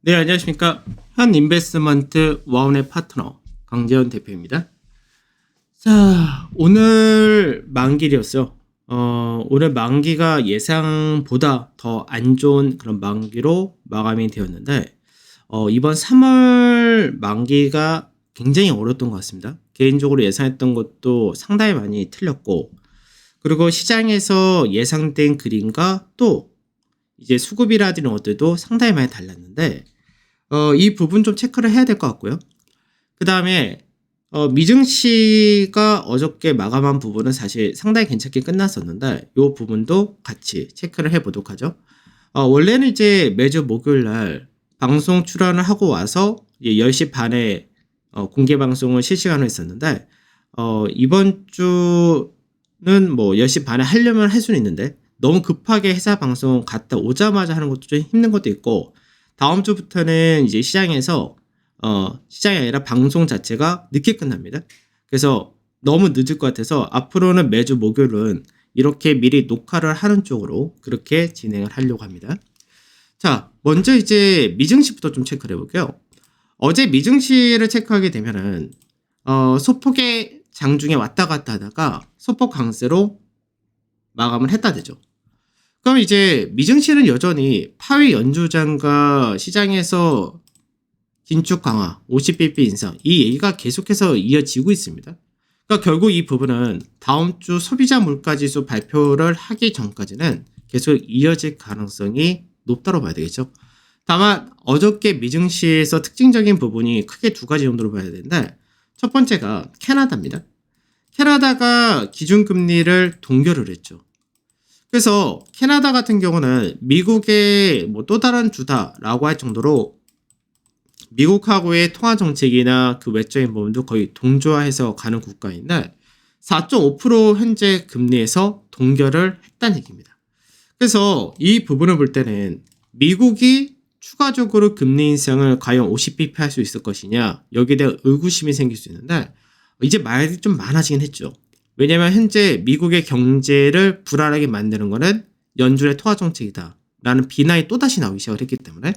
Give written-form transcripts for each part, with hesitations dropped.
네, 안녕하십니까. 현인베스트먼트 와운의 파트너 강재현 대표입니다. 자, 오늘 만기였어요. 오늘 만기가 예상보다 더 안 좋은 그런 만기로 마감이 되었는데, 이번 3월 만기가 굉장히 어려웠던 것 같습니다. 개인적으로 예상했던 것도 상당히 많이 틀렸고, 그리고 시장에서 예상된 그림과 또 이제 수급이라든지 이런 것들도 상당히 많이 달랐는데, 이 부분 좀 체크를 해야 될 것 같고요. 그 다음에 미증시가 어저께 마감한 부분은 사실 상당히 괜찮게 끝났었는데 이 부분도 같이 체크를 해보도록 하죠. 원래는 이제 매주 목요일 날 방송 출연을 하고 와서 10시 반에 공개 방송을 실시간으로 했었는데 이번 주는 뭐 10시 반에 하려면 할 수는 있는데 너무 급하게 회사 방송 갔다 오자마자 하는 것도 좀 힘든 것도 있고 다음 주부터는 이제 시장에서 시장이 아니라 방송 자체가 늦게 끝납니다. 그래서 너무 늦을 것 같아서 앞으로는 매주 목요일은 이렇게 미리 녹화를 하는 쪽으로 그렇게 진행을 하려고 합니다. 자, 먼저 이제 미증시부터 좀 체크를 해볼게요. 어제 미증시를 체크하게 되면은 소폭의 장중에 왔다 갔다 하다가 소폭 강세로 마감을 했다 되죠. 그럼 이제 미증시는 여전히 파위 연주장과 시장에서 긴축 강화, 50bp 인상 이 얘기가 계속해서 이어지고 있습니다. 그러니까 결국 이 부분은 다음 주 소비자 물가지수 발표를 하기 전까지는 계속 이어질 가능성이 높다고 봐야 되겠죠. 다만 어저께 미증시에서 특징적인 부분이 크게 두 가지 정도로 봐야 되는데 첫 번째가 캐나다입니다. 캐나다가 기준금리를 동결을 했죠. 그래서 캐나다 같은 경우는 미국의 뭐 또 다른 주다라고 할 정도로 미국하고의 통화 정책이나 그 외적인 부분도 거의 동조화해서 가는 국가인데 4.5% 현재 금리에서 동결을 했다는 얘기입니다. 그래서 이 부분을 볼 때는 미국이 추가적으로 금리 인상을 과연 50bp 할 수 있을 것이냐 여기에 대한 의구심이 생길 수 있는데 이제 말이 좀 많아지긴 했죠. 왜냐하면 현재 미국의 경제를 불안하게 만드는 것은 연준의 통화 정책이다 라는 비난이 또다시 나오기 시작을 했기 때문에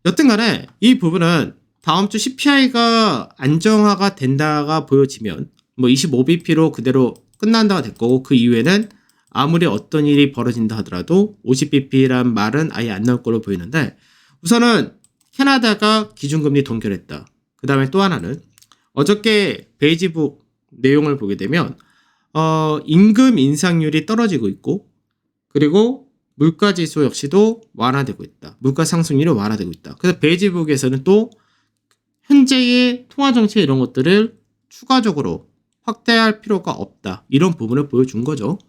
여튼 간에 이 부분은 다음 주 CPI가 안정화가 된다가 보여지면 뭐 25bp로 그대로 끝난다가 될 거고 그 이후에는 아무리 어떤 일이 벌어진다 하더라도 50bp란 말은 아예 안 나올 걸로 보이는데 우선은 캐나다가 기준금리 동결했다. 그 다음에 또 하나는 어저께 베이지북 내용을 보게 되면 임금 인상률이 떨어지고 있고 그리고 물가지수 역시도 완화되고 있다. 물가 상승률이 완화되고 있다. 그래서 베이지북에서는 또 현재의 통화정책 이런 것들을 추가적으로 확대할 필요가 없다. 이런 부분을 보여준 거죠.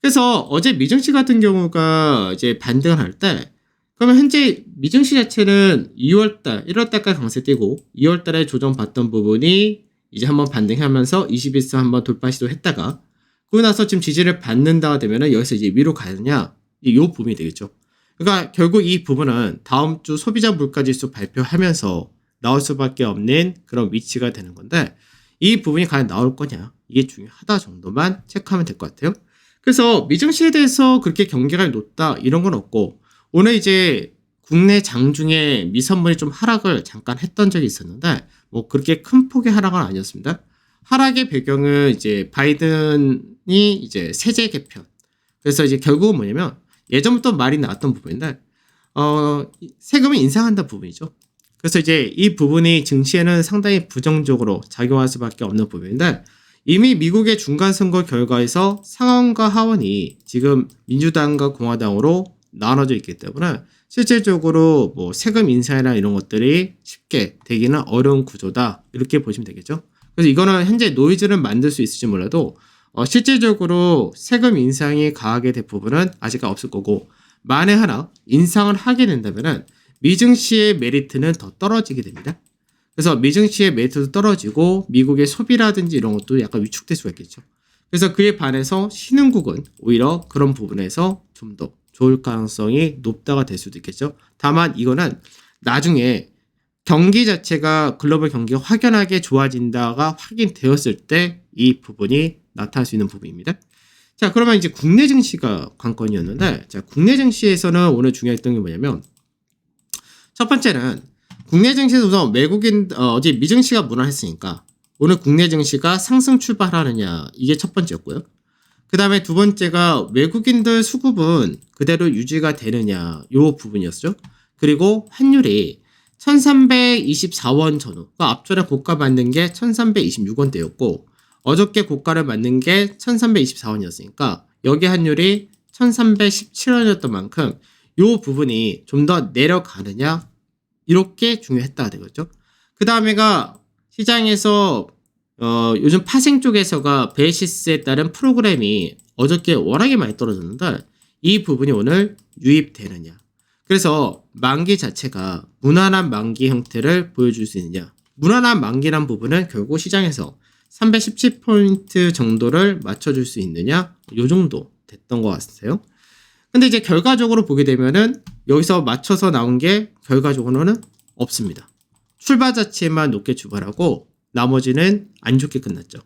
그래서 어제 미증시 같은 경우가 이제 반등을 할 때 그러면 현재 미증시 자체는 2월달, 1월달까지 강세 띄고 2월달에 조정받던 부분이 이제 한번 반등하면서 21선 한번 돌파 시도했다가 그러고 나서 지금 지지를 받는다가 되면은 여기서 이제 위로 가느냐 이 부분이 되겠죠. 그러니까 결국 이 부분은 다음 주 소비자 물가지수 발표하면서 나올 수밖에 없는 그런 위치가 되는 건데 이 부분이 과연 나올 거냐 이게 중요하다 정도만 체크하면 될 것 같아요. 그래서 미증시에 대해서 그렇게 경계가 높다 이런 건 없고 오늘 이제 국내 장중에 미선물이 좀 하락을 잠깐 했던 적이 있었는데 뭐 그렇게 큰 폭의 하락은 아니었습니다. 하락의 배경은 이제 바이든이 이제 세제 개편. 그래서 이제 결국은 뭐냐면 예전부터 말이 나왔던 부분인데 세금을 인상한다 부분이죠. 그래서 이제 이 부분이 증시에는 상당히 부정적으로 작용할 수밖에 없는 부분인데 이미 미국의 중간선거 결과에서 상원과 하원이 지금 민주당과 공화당으로 나눠져 있기 때문에 실질적으로 뭐 세금 인상이나 이런 것들이 쉽게 되기는 어려운 구조다 이렇게 보시면 되겠죠. 그래서 이거는 현재 노이즈를 만들 수 있을지 몰라도 실질적으로 세금 인상이 가하게 될 부분은 아직 없을 거고 만에 하나 인상을 하게 된다면은 미증시의 메리트는 더 떨어지게 됩니다. 그래서 미증시의 메리트도 떨어지고 미국의 소비라든지 이런 것도 약간 위축될 수가 있겠죠. 그래서 그에 반해서 신흥국은 오히려 그런 부분에서 좀 더 좋을 가능성이 높다가 될 수도 있겠죠. 다만 이거는 나중에 경기 자체가 글로벌 경기가 확연하게 좋아진다가 확인되었을 때 이 부분이 나타날 수 있는 부분입니다. 자, 그러면 이제 국내 증시가 관건이었는데 자, 국내 증시에서는 오늘 중요했던 게 뭐냐면 첫 번째는 국내 증시에서 우선 외국인 어제 미증시가 무난했으니까 오늘 국내 증시가 상승 출발하느냐 이게 첫 번째였고요. 그 다음에 두 번째가 외국인들 수급은 그대로 유지가 되느냐 요 부분이었죠. 그리고 환율이 1324원 전후, 그러니까 앞전에 고가 맞는 게 1326원대였고 어저께 고가를 맞는 게 1324원이었으니까 여기 환율이 1317원이었던 만큼 요 부분이 좀 더 내려가느냐 이렇게 중요했다가 되겠죠. 그 다음에가 시장에서 요즘 파생 쪽에서가 베이시스에 따른 프로그램이 어저께 워낙에 많이 떨어졌는데 이 부분이 오늘 유입되느냐. 그래서 만기 자체가 무난한 만기 형태를 보여줄 수 있느냐. 무난한 만기란 부분은 결국 시장에서 317포인트 정도를 맞춰줄 수 있느냐. 요 정도 됐던 것 같아요. 근데 이제 결과적으로 보게 되면은 여기서 맞춰서 나온 게 결과적으로는 없습니다. 출발 자체만 높게 출발하고 나머지는 안 좋게 끝났죠.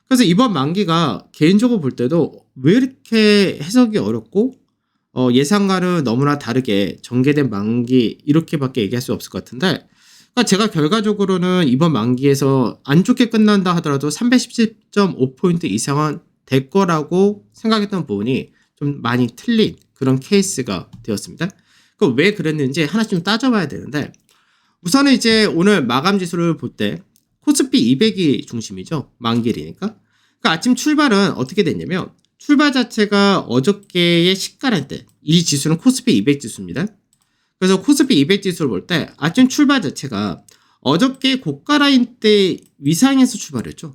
그래서 이번 만기가 개인적으로 볼 때도 왜 이렇게 해석이 어렵고 예상과는 너무나 다르게 전개된 만기 이렇게밖에 얘기할 수 없을 것 같은데 그러니까 제가 결과적으로는 이번 만기에서 안 좋게 끝난다 하더라도 317.5포인트 이상은 될 거라고 생각했던 부분이 좀 많이 틀린 그런 케이스가 되었습니다. 그럼 왜 그랬는지 하나씩 좀 따져봐야 되는데 우선은 이제 오늘 마감 지수를 볼 때 코스피 200이 중심이죠. 만기일이니까. 그러니까 아침 출발은 어떻게 됐냐면 출발 자체가 어저께의 시가란 때 이 지수는 코스피 200 지수입니다. 그래서 코스피 200 지수를 볼 때 아침 출발 자체가 어저께 고가 라인 때 위상에서 출발했죠.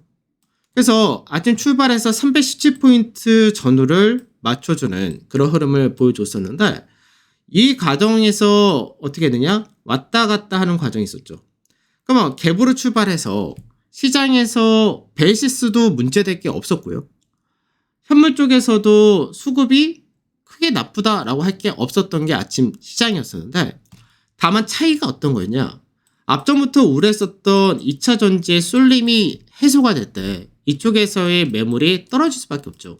그래서 아침 출발해서 317포인트 전후를 맞춰주는 그런 흐름을 보여줬었는데 이 과정에서 어떻게 되냐? 왔다 갔다 하는 과정이 있었죠. 그러면 갭으로 출발해서 시장에서 베이시스도 문제될 게 없었고요. 현물 쪽에서도 수급이 크게 나쁘다라고 할 게 없었던 게 아침 시장이었었는데 다만 차이가 어떤 거였냐? 앞전부터 우려했었던 2차 전지의 쏠림이 해소가 될 때 이쪽에서의 매물이 떨어질 수밖에 없죠.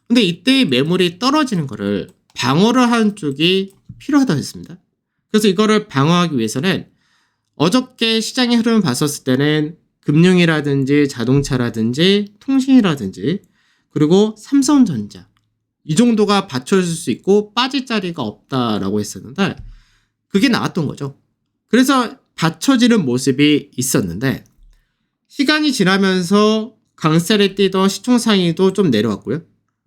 근데 이때의 매물이 떨어지는 거를 방어를 하는 쪽이 필요하다고 했습니다. 그래서 이거를 방어하기 위해서는 어저께 시장의 흐름을 봤었을 때는 금융이라든지 자동차라든지 통신이라든지 그리고 삼성전자 이 정도가 받쳐줄 수 있고 빠질 자리가 없다라고 했었는데 그게 나왔던 거죠. 그래서 받쳐지는 모습이 있었는데 시간이 지나면서 강세를 띠던 시총상위도 좀 내려왔고요.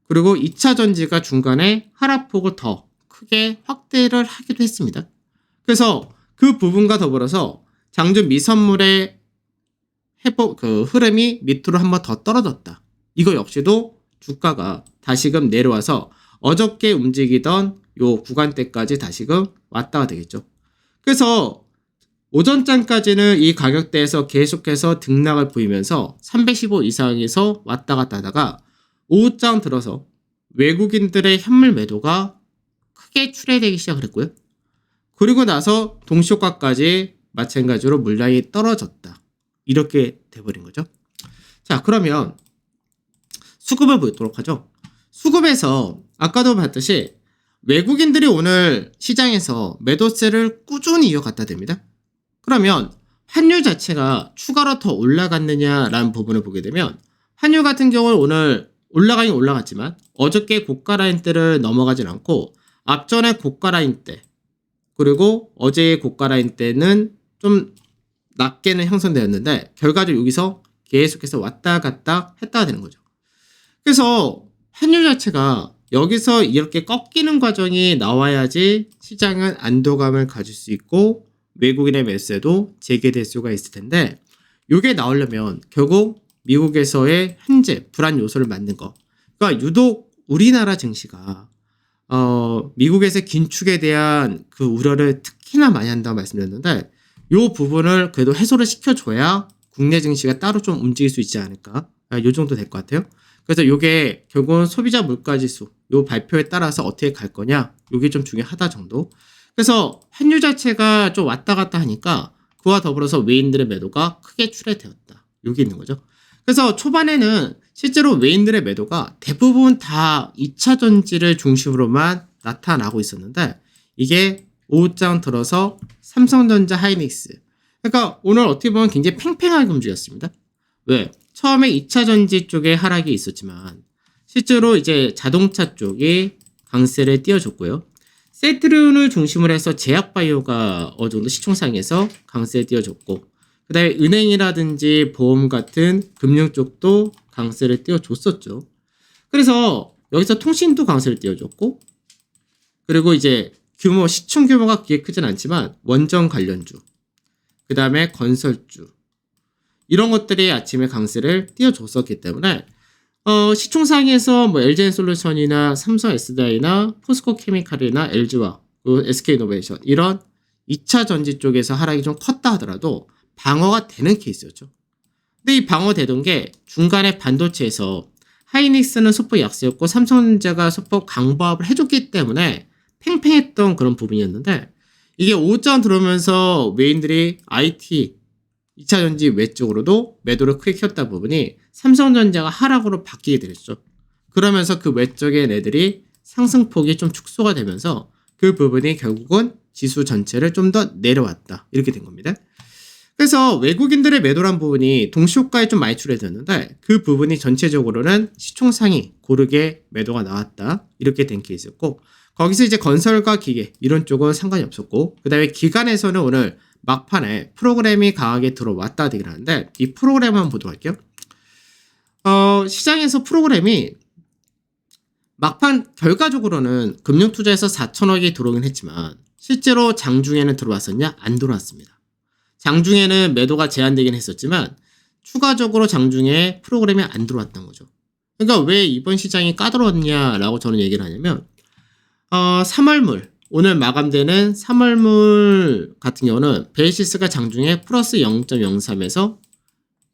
그리고 2차 전지가 중간에 하락폭을 더 크게 확대를 하기도 했습니다. 그래서 그 부분과 더불어서 장중 미선물의 흐름이 밑으로 한번 더 떨어졌다. 이거 역시도 주가가 다시금 내려와서 어저께 움직이던 요 구간대까지 다시금 왔다가 되겠죠. 그래서 오전장까지는 이 가격대에서 계속해서 등락을 보이면서 315 이상에서 왔다 갔다 하다가 오후장 들어서 외국인들의 현물 매도가 크게 출회되기 시작을 했고요. 그리고 나서 동시효과까지 마찬가지로 물량이 떨어졌다. 이렇게 돼버린 거죠. 자, 그러면 수급을 보도록 하죠. 수급에서 아까도 봤듯이 외국인들이 오늘 시장에서 매도세를 꾸준히 이어갔다 됩니다. 그러면 환율 자체가 추가로 더 올라갔느냐라는 부분을 보게 되면 환율 같은 경우는 오늘 올라가긴 올라갔지만 어저께 고가 라인대를 넘어가진 않고 앞전에 고가 라인대 그리고 어제의 고가 라인대는 좀 낮게는 형성되었는데 결과적으로 여기서 계속해서 왔다 갔다 했다가 되는 거죠. 그래서 환율 자체가 여기서 이렇게 꺾이는 과정이 나와야지 시장은 안도감을 가질 수 있고 외국인의 매수에도 재개될 수가 있을 텐데 이게 나오려면 결국 미국에서의 현재 불안 요소를 만든 거. 그러니까 유독 우리나라 증시가 미국에서 긴축에 대한 그 우려를 특히나 많이 한다고 말씀드렸는데 이 부분을 그래도 해소를 시켜줘야 국내 증시가 따로 좀 움직일 수 있지 않을까. 이 정도 될 것 같아요. 그래서 이게 결국은 소비자 물가지수 요 발표에 따라서 어떻게 갈 거냐 이게 좀 중요하다 정도. 그래서 환율 자체가 좀 왔다 갔다 하니까 그와 더불어서 외인들의 매도가 크게 출회되었다. 여기 있는 거죠. 그래서 초반에는 실제로 외인들의 매도가 대부분 다 2차 전지를 중심으로만 나타나고 있었는데 이게 오후장 들어서 삼성전자, 하이닉스. 그러니까 오늘 어떻게 보면 굉장히 팽팽하게 움직였습니다. 왜? 처음에 2차 전지 쪽에 하락이 있었지만 실제로 이제 자동차 쪽이 강세를 띄워줬고요. 세트론을 중심으로 해서 제약바이오가 어느 정도 시총상에서 강세를 띄워줬고, 그 다음에 은행이라든지 보험 같은 금융 쪽도 강세를 띄워줬었죠. 그래서 여기서 통신도 강세를 띄워줬고, 그리고 이제 시총 규모가 그게 크진 않지만 원전 관련주, 그 다음에 건설주, 이런 것들이 아침에 강세를 띄워줬었기 때문에 시총상에서 뭐 LG엔솔루션이나 삼성 SDI나 포스코 케미칼이나 LG와 SK이노베이션 이런 2차 전지 쪽에서 하락이 좀 컸다 하더라도 방어가 되는 케이스였죠. 근데 이 방어되던 게 중간에 반도체에서 하이닉스는 소폭 약세였고 삼성전자가 소폭 강보합을 해줬기 때문에 팽팽했던 그런 부분이었는데, 이게 5점 들어오면서 외인들이 IT 2차 전지 외쪽으로도 매도를 크게 켰다 부분이 삼성전자가 하락으로 바뀌게 되었죠. 그러면서 그 외적인 애들이 상승폭이 좀 축소가 되면서 그 부분이 결국은 지수 전체를 좀 더 내려왔다, 이렇게 된 겁니다. 그래서 외국인들의 매도란 부분이 동시효과에 좀 많이 출해졌는데 그 부분이 전체적으로는 시총상이 고르게 매도가 나왔다, 이렇게 된 케이스였고, 거기서 이제 건설과 기계 이런 쪽은 상관이 없었고, 그 다음에 기관에서는 오늘 막판에 프로그램이 강하게 들어왔다 되긴 하는데 이 프로그램 한번 보도록 할게요. 시장에서 프로그램이 막판 결과적으로는 금융투자에서 4천억이 들어오긴 했지만 실제로 장중에는 들어왔었냐? 안 들어왔습니다. 장중에는 매도가 제한되긴 했었지만 추가적으로 장중에 프로그램이 안 들어왔던 거죠. 그러니까 왜 이번 시장이 까다로웠냐라고 저는 얘기를 하냐면 3월물, 오늘 마감되는 3월물 같은 경우는 베이시스가 장중에 플러스 0.03에서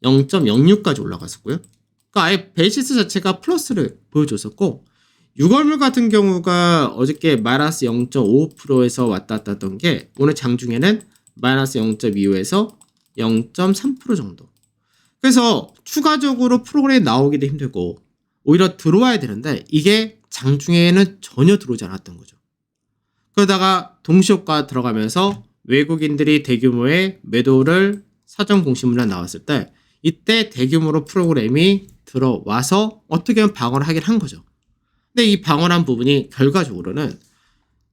0.06까지 올라갔었고요. 그러니까 아예 베이시스 자체가 플러스를 보여줬었고, 6월물 같은 경우가 어저께 마이너스 0.55%에서 왔다 갔다 했던 게 오늘 장중에는 마이너스 0.25에서 0.3% 정도. 그래서 추가적으로 프로그램이 나오기도 힘들고 오히려 들어와야 되는데 이게 장중에는 전혀 들어오지 않았던 거죠. 그러다가 동시효과 들어가면서 외국인들이 대규모의 매도를 사전 공시물에 나왔을 때 이때 대규모로 프로그램이 들어와서 어떻게 보면 방어를 하긴 한 거죠. 근데 이 방어한 부분이 결과적으로는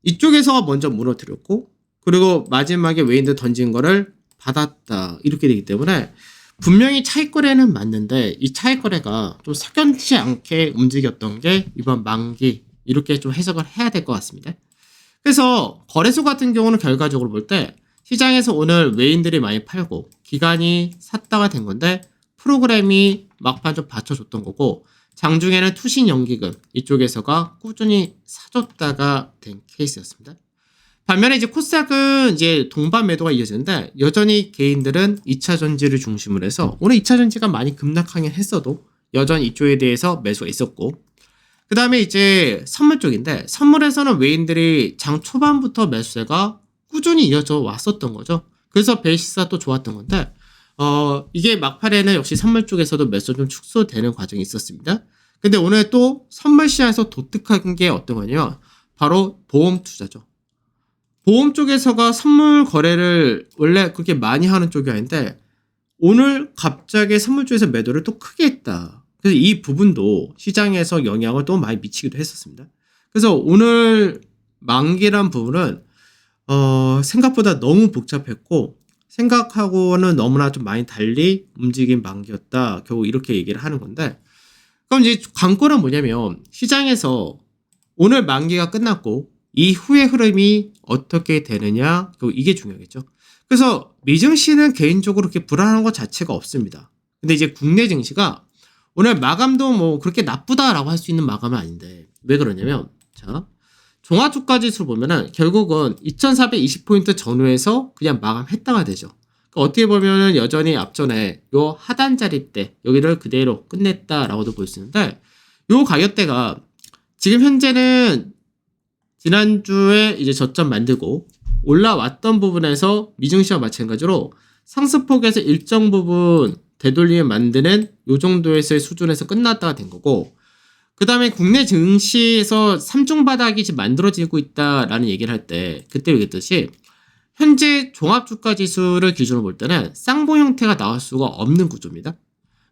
이쪽에서 먼저 무너뜨렸고, 그리고 마지막에 외인들 던진 거를 받았다, 이렇게 되기 때문에 분명히 차익거래는 맞는데 이 차익거래가 좀 석연치 않게 움직였던 게 이번 만기, 이렇게 좀 해석을 해야 될 것 같습니다. 그래서 거래소 같은 경우는 결과적으로 볼 때 시장에서 오늘 외인들이 많이 팔고 기관이 샀다가 된 건데 프로그램이 막판 좀 받쳐줬던 거고, 장중에는 투신 연기금 이쪽에서가 꾸준히 사줬다가 된 케이스였습니다. 반면에 이제 코스닥은 이제 동반 매도가 이어지는데 여전히 개인들은 2차 전지를 중심으로 해서 오늘 2차 전지가 많이 급락하긴 했어도 여전히 이쪽에 대해서 매수가 있었고, 그 다음에 이제 선물 쪽인데 선물에서는 외인들이 장 초반부터 매수세가 꾸준히 이어져 왔었던 거죠. 그래서 베이시스가 또 좋았던 건데 이게 막판에는 역시 선물 쪽에서도 매수 좀 축소되는 과정이 있었습니다. 근데 오늘 또 선물 시장에서 독특한 게 어떤 거냐면 바로 보험 투자죠. 보험 쪽에서가 선물 거래를 원래 그렇게 많이 하는 쪽이 아닌데 오늘 갑자기 선물 쪽에서 매도를 또 크게 했다. 그래서 이 부분도 시장에서 영향을 또 많이 미치기도 했었습니다. 그래서 오늘 만기란 부분은 생각보다 너무 복잡했고 생각하고는 너무나 좀 많이 달리 움직인 만기였다, 결국 이렇게 얘기를 하는 건데, 그럼 이제 관건은 뭐냐면 시장에서 오늘 만기가 끝났고 이후의 흐름이 어떻게 되느냐, 이게 중요하겠죠. 그래서 미증시는 개인적으로 그렇게 불안한 것 자체가 없습니다. 근데 이제 국내 증시가 오늘 마감도 뭐 그렇게 나쁘다라고 할 수 있는 마감은 아닌데 왜 그러냐면, 자, 종합주가지수 보면은 결국은 2420포인트 전후에서 그냥 마감했다가 되죠. 그러니까 어떻게 보면은 여전히 앞전에 요 하단 자리 때 여기를 그대로 끝냈다라고도 볼 수 있는데, 요 가격대가 지금 현재는 지난주에 이제 저점 만들고 올라왔던 부분에서 미증시와 마찬가지로 상승폭에서 일정 부분 되돌림을 만드는 요 정도에서의 수준에서 끝났다가 된 거고, 그 다음에 국내 증시에서 3중 바닥이 지금 만들어지고 있다라는 얘기를 할 때 그때 얘기했듯이 현재 종합주가 지수를 기준으로 볼 때는 쌍봉 형태가 나올 수가 없는 구조입니다.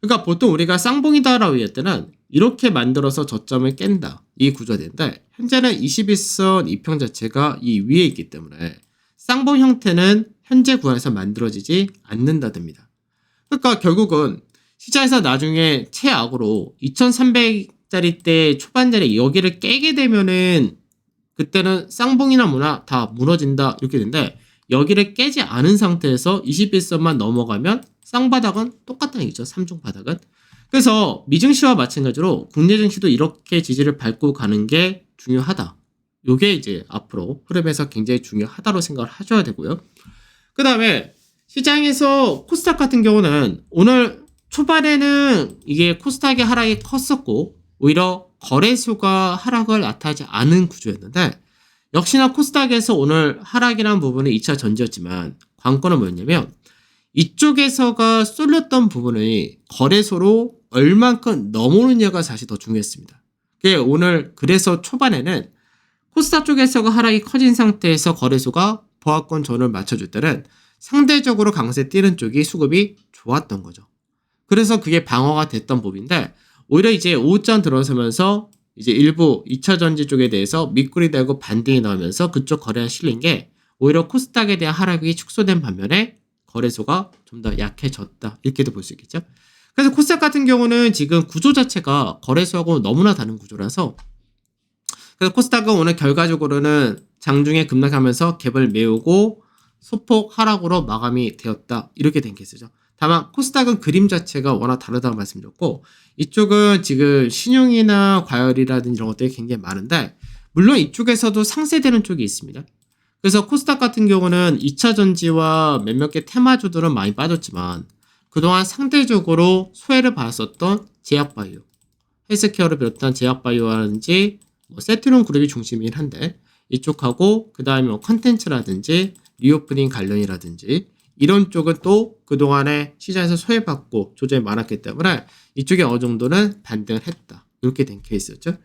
그러니까 보통 우리가 쌍봉이다라고 얘기할 때는 이렇게 만들어서 저점을 깬다. 이 구조가 되는데 현재는 21선 이평 자체가 이 위에 있기 때문에 쌍봉 형태는 현재 구간에서 만들어지지 않는다듭니다. 그러니까 결국은 시장에서 나중에 최악으로 2300짜리대 초반자리 여기를 깨게 되면은 그때는 쌍봉이나 뭐나 다 무너진다 이렇게 되는데 여기를 깨지 않은 상태에서 21선만 넘어가면 쌍바닥은 똑같다는 얘기죠. 3중 바닥은. 그래서 미증시와 마찬가지로 국내 증시도 이렇게 지지를 밟고 가는 게 중요하다. 요게 이제 앞으로 흐름에서 굉장히 중요하다고 생각을 하셔야 되고요. 그 다음에 시장에서 코스닥 같은 경우는 오늘 초반에는 이게 코스닥의 하락이 컸었고 오히려 거래소가 하락을 나타나지 않은 구조였는데 역시나 코스닥에서 오늘 하락이라는 부분은 2차 전지였지만 관건은 뭐였냐면 이쪽에서가 쏠렸던 부분이 거래소로 얼만큼 넘어오느냐가 사실 더 중요했습니다. 오늘 그래서 초반에는 코스닥 쪽에서가 하락이 커진 상태에서 거래소가 보합권 전을 맞춰줄 때는 상대적으로 강세 뛰는 쪽이 수급이 좋았던 거죠. 그래서 그게 방어가 됐던 부분인데 오히려 이제 오후장 들어서면서 이제 일부 2차 전지 쪽에 대해서 밑굴이 되고 반등이 나오면서 그쪽 거래가 실린 게 오히려 코스닥에 대한 하락이 축소된 반면에 거래소가 좀 더 약해졌다 이렇게도 볼 수 있겠죠. 그래서 코스닥 같은 경우는 지금 구조 자체가 거래소하고 너무나 다른 구조라서 그래서 코스닥은 오늘 결과적으로는 장중에 급락하면서 갭을 메우고 소폭 하락으로 마감이 되었다 이렇게 된 케이스죠. 다만 코스닥은 그림 자체가 워낙 다르다고 말씀드렸고 이쪽은 지금 신용이나 과열이라든지 이런 것들이 굉장히 많은데 물론 이쪽에서도 상쇄되는 쪽이 있습니다. 그래서 코스닥 같은 경우는 2차 전지와 몇몇 개 테마주들은 많이 빠졌지만 그동안 상대적으로 소외를 받았었던 제약바이오, 헬스케어를 비롯한 제약바이오라든지 세트론 그룹이 중심이긴 한데 이쪽하고 그 다음에 컨텐츠라든지 리오프닝 관련이라든지 이런 쪽은 또 그동안에 시장에서 소외받고 조정이 많았기 때문에 이쪽에 어느 정도는 반등을 했다. 이렇게 된 케이스였죠.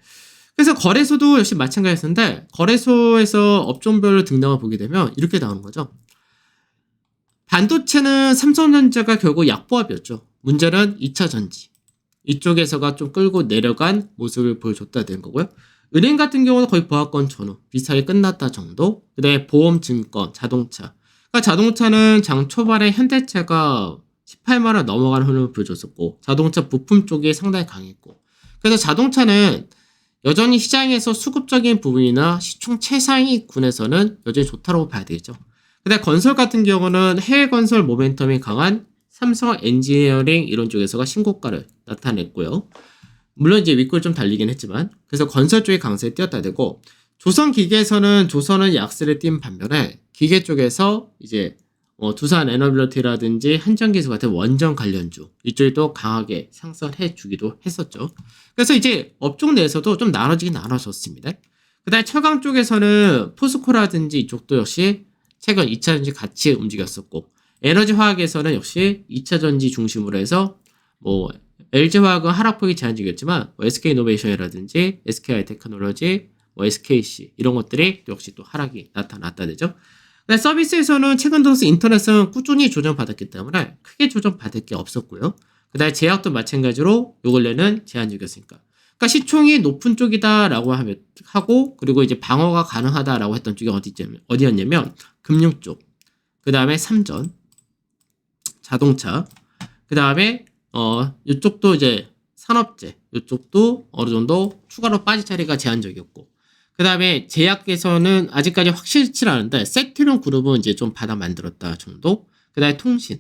그래서 거래소도 역시 마찬가지였는데 거래소에서 업종별로 등락을 보게 되면 이렇게 나오는 거죠. 반도체는 삼성전자가 결국 약보합이었죠. 문제는 2차 전지. 이쪽에서가 좀 끌고 내려간 모습을 보여줬다 된 거고요. 은행 같은 경우는 거의 보합권 전후 비슷하게 끝났다 정도. 그 다음에 보험, 증권, 자동차. 그러니까 자동차는 장 초반에 현대차가 18만원 넘어가는 흐름을 보여줬었고 자동차 부품 쪽이 상당히 강했고 그래서 자동차는 여전히 시장에서 수급적인 부분이나 시총 최상위군에서는 여전히 좋다고 봐야 되겠죠. 근데 건설 같은 경우는 해외 건설 모멘텀이 강한 삼성 엔지니어링 이런 쪽에서가 신고가를 나타냈고요. 물론 이제 윗골 좀 달리긴 했지만 그래서 건설 쪽이 강세에 뛰었다 되고 조선 기계에서는 조선은 약세를 띈 반면에 기계 쪽에서 이제 두산 에너빌리티라든지 한전기술 같은 원전 관련주 이쪽이 또 강하게 상승해 주기도 했었죠. 그래서 이제 업종 내에서도 좀 나눠지긴 나눠졌습니다. 그 다음에 철강 쪽에서는 포스코라든지 이쪽도 역시 최근 2차 전지 같이 움직였었고 에너지 화학에서는 역시 2차 전지 중심으로 해서 LG화학은 하락폭이 제한적이었지만 SK이노베이션이라든지 SK하이테크놀로지, SKC 이런 것들이 역시 또 하락이 나타났다 되죠. 근데 서비스에서는 최근 들어서 인터넷은 꾸준히 조정받았기 때문에 크게 조정받을 게 없었고요. 그 다음에 제약도 마찬가지로 요 근래는 제한적이었으니까. 그러니까 시총이 높은 쪽이다라고 하고 그리고 이제 방어가 가능하다라고 했던 쪽이 어디였냐면 금융 쪽, 그 다음에 삼전, 자동차, 그 다음에 이쪽도 이제 산업재, 이쪽도 어느 정도 추가로 빠질 자리가 제한적이었고 그 다음에 제약에서는 아직까지 확실치 않은데 세트론 그룹은 이제 좀 받아 만들었다 정도. 그 다음에 통신.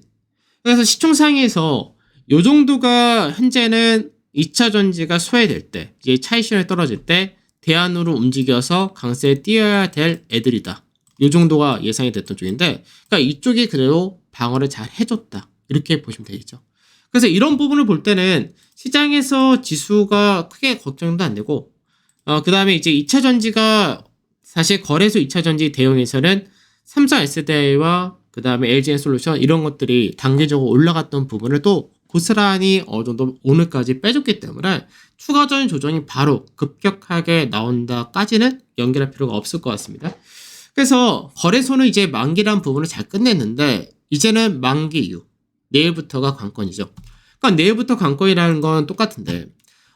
그래서 시총 상위에서 요 정도가 현재는 2차 전지가 소외될 때, 이제 차익 실현이 떨어질 때 대안으로 움직여서 강세에 뛰어야 될 애들이다. 요 정도가 예상이 됐던 쪽인데, 그러니까 이쪽이 그대로 방어를 잘 해줬다. 이렇게 보시면 되겠죠. 그래서 이런 부분을 볼 때는 시장에서 지수가 크게 걱정도 안 되고, 그 다음에 이제 2차 전지가 사실 거래소 2차 전지 대응에서는 삼성 SDI와 그 다음에 LG엔솔루션 이런 것들이 단계적으로 올라갔던 부분을 또 고스란히 어느 정도 오늘까지 빼줬기 때문에 추가적인 조정이 바로 급격하게 나온다까지는 연결할 필요가 없을 것 같습니다. 그래서 거래소는 이제 만기란 부분을 잘 끝냈는데 이제는 만기 이후 내일부터가 관건이죠. 그러니까 내일부터 관건이라는 건 똑같은데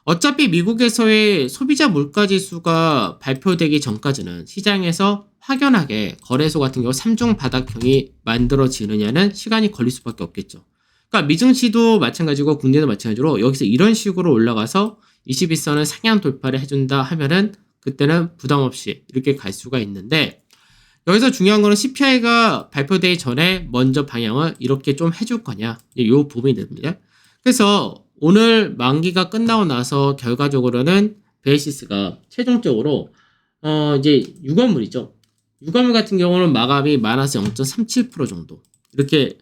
어차피 미국에서의 소비자 물가지수가 발표되기 전까지는 시장에서 확연하게 거래소 같은 경우 3중 바닥형이 만들어지느냐는 시간이 걸릴 수밖에 없겠죠. 그러니까 미증시도 마찬가지고 국내도 마찬가지로 여기서 이런 식으로 올라가서 21선을 상향 돌파를 해준다 하면은 그때는 부담 없이 이렇게 갈 수가 있는데 여기서 중요한 거는 CPI가 발표되기 전에 먼저 방향을 이렇게 좀 해줄 거냐 이 부분이 됩니다. 그래서 오늘 만기가 끝나고 나서 결과적으로는 베이시스가 최종적으로 이제 유가물이죠. 유가물 같은 경우는 마감이 마이너스 0.37% 정도 이렇게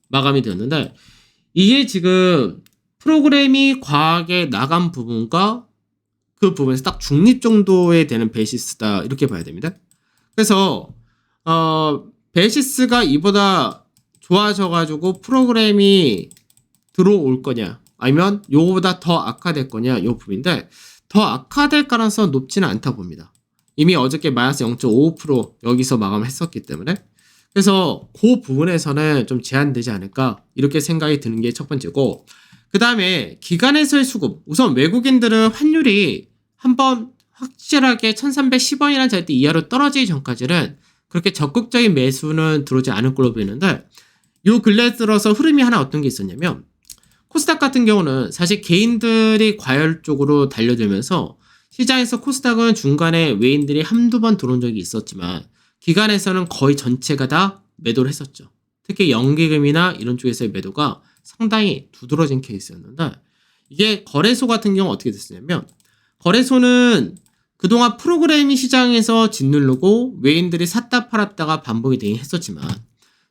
마감이 되었는데 이게 지금 프로그램이 과하게 나간 부분과 그 부분에서 딱 중립 정도에 되는 베이시스다 이렇게 봐야 됩니다. 그래서 베이시스가 이보다 좋아져가지고 프로그램이 들어올 거냐 아니면 요거보다 더 악화될 거냐 요 부분인데 더 악화될 가능성은 높지는 않다 봅니다. 이미 어저께 마이너스 0.55% 여기서 마감했었기 때문에 그래서 그 부분에서는 좀 제한되지 않을까 이렇게 생각이 드는 게 첫 번째고 그 다음에 기관에서의 수급 우선 외국인들은 환율이 한번 확실하게 1310원이라는 절대 이하로 떨어지기 전까지는 그렇게 적극적인 매수는 들어오지 않을 걸로 보이는데 요 근래 들어서 흐름이 하나 어떤 게 있었냐면 코스닥 같은 경우는 사실 개인들이 과열 쪽으로 달려들면서 시장에서 코스닥은 중간에 외인들이 한두 번 들어온 적이 있었지만 기관에서는 거의 전체가 다 매도를 했었죠. 특히 연기금이나 이런 쪽에서의 매도가 상당히 두드러진 케이스였는데 이게 거래소 같은 경우 어떻게 됐었냐면 거래소는 그동안 프로그램이 시장에서 짓누르고 외인들이 샀다 팔았다가 반복이 되긴 했었지만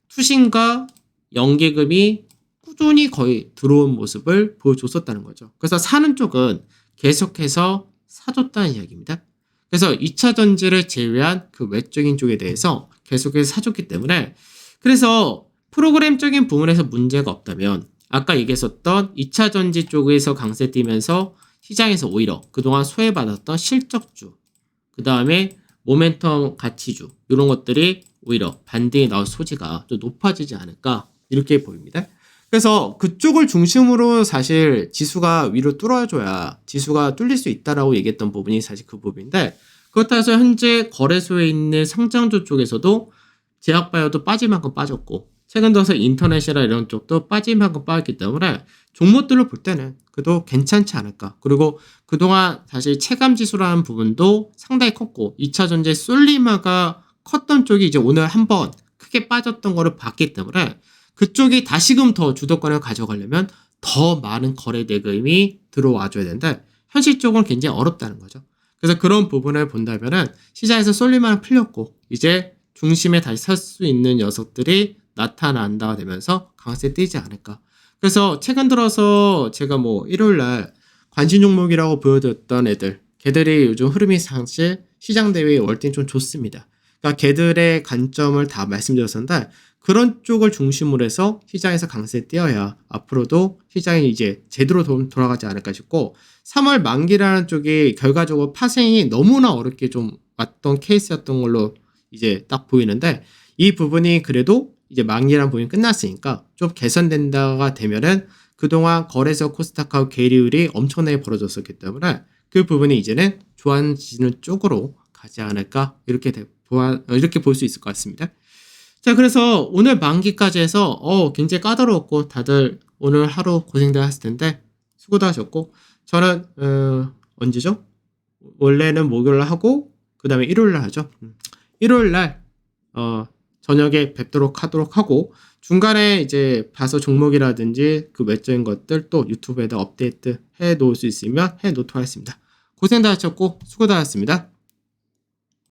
투신과 연기금이 꾸준히 거의 들어온 모습을 보여줬었다는 거죠. 그래서 사는 쪽은 계속해서 사줬다는 이야기입니다. 그래서 2차 전지를 제외한 그 외적인 쪽에 대해서 계속해서 사줬기 때문에 그래서 프로그램적인 부분에서 문제가 없다면 아까 얘기했었던 2차 전지 쪽에서 강세 띄면서 시장에서 오히려 그동안 소외받았던 실적주 그 다음에 모멘텀 가치주 이런 것들이 오히려 반등이 나올 소지가 좀 높아지지 않을까 이렇게 보입니다. 그래서 그쪽을 중심으로 사실 지수가 위로 뚫어줘야 지수가 뚫릴 수 있다라고 얘기했던 부분이 사실 그 부분인데 그렇다고 해서 현재 거래소에 있는 상장주 쪽에서도 제약바이오도 빠질 만큼 빠졌고 최근 들어서 인터넷이나 이런 쪽도 빠질 만큼 빠졌기 때문에 종목들을 볼 때는 그래도 괜찮지 않을까. 그리고 그동안 사실 체감지수라는 부분도 상당히 컸고 2차 전지 솔리마가 컸던 쪽이 이제 오늘 한번 크게 빠졌던 거를 봤기 때문에 그쪽이 다시금 더 주도권을 가져가려면 더 많은 거래 대금이 들어와줘야 되는데 현실적으로 굉장히 어렵다는 거죠. 그래서 그런 부분을 본다면은 시장에서 쏠릴만한 풀렸고 이제 중심에 다시 설 수 있는 녀석들이 나타난다가 되면서 강세 뛰지 않을까. 그래서 최근 들어서 제가 뭐 일요일날 관심 종목이라고 보여드렸던 애들 걔들이 요즘 흐름이 사실 시장 대비 월등히 좀 좋습니다. 그러니까 걔들의 관점을 다 말씀드렸었는데 그런 쪽을 중심으로 해서 시장에서 강세 띄어야 앞으로도 시장이 이제 제대로 돌아가지 않을까 싶고 3월 만기라는 쪽이 결과적으로 파생이 너무나 어렵게 좀 왔던 케이스였던 걸로 이제 딱 보이는데 이 부분이 그래도 이제 만기라는 부분이 끝났으니까 좀 개선된다가 되면은 그동안 거래소 코스닥하고 계리율이 엄청나게 벌어졌었기 때문에 그 부분이 이제는 좋아지는 쪽으로 가지 않을까 이렇게 볼 수 있을 것 같습니다. 자, 그래서 오늘 만기까지 해서 굉장히 까다로웠고 다들 오늘 하루 고생들 하셨을 텐데 수고도 하셨고 저는 언제죠? 원래는 목요일날 하고 그 다음에 일요일날 하죠. 일요일날 저녁에 뵙도록 하도록 하고 중간에 이제 봐서 종목이라든지 그 외적인 것들 또 유튜브에다 업데이트 해 놓을 수 있으면 해 놓도록 하겠습니다. 고생도 하셨고 수고도 하셨습니다.